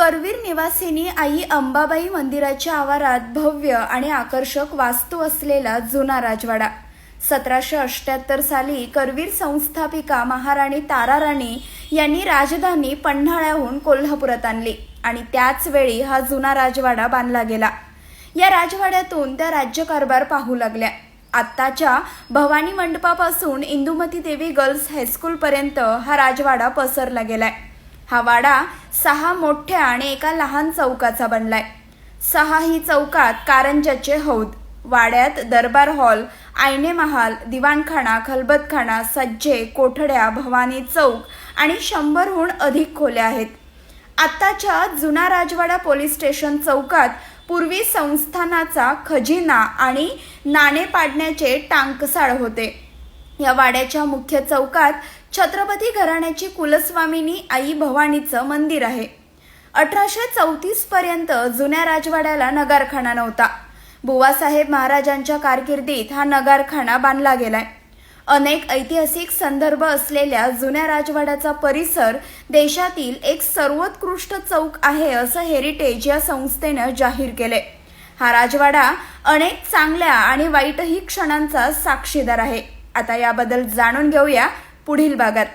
करवीर निवासिनी आई अंबाबाई मंदिराच्या आवारात भव्य आणि आकर्षक वास्तू असलेला जुना राजवाडा 1778 साली करवीर संस्थापिका महाराणी ताराराणी यांनी राजधानी पन्हाळ्याहून कोल्हापुरात आणली आणि त्याच वेळी हा जुना राजवाडा बांधला गेला। या राजवाड्यातून त्या राज्यकारभार पाहू लागल्या। आत्ताच्या भवानी मंडपापासून इंदुमती देवी गर्ल्स हायस्कूल पर्यंत हा राजवाडा पसरला गेलाय। हा वाडा 6 मोठ्या आणि एका लहान चौकाचा बनलाय। 6 ही चौकात कारंजाचे हौद, वाड्यात दरबार हॉल, आईने महाल, दिवाणखाना, खलबतखाना, सज्जे, कोठड्या, भवानी चौक आणि 100हून अधिक खोल्या आहेत। आत्ताच्या जुना राजवाडा पोलीस स्टेशन चौकात पूर्वी संस्थानाचा खजिना आणि नाणे पाडण्याचे टांकसाळ होते। या वाड्याच्या मुख्य चौकात छत्रपती घराण्याची कुलस्वामिनी आई भवानीचं मंदिर आहे। 1834 पर्यंत जुन्या राजवाड्याला नगारखाना नव्हता। बुवासाहेब महाराजांच्या कारकिर्दीत हा नगारखाना बांधला गेलाय। अनेक ऐतिहासिक संदर्भ असलेल्या जुन्या राजवाड्याचा परिसर देशातील एक सर्वोत्कृष्ट चौक आहे असं हेरिटेज या संस्थेनं जाहीर केले। हा राजवाडा अनेक चांगल्या आणि वाईटही क्षणांचा साक्षीदार आहे। आता याबद्दल जाणून घेऊया पुढील भागात।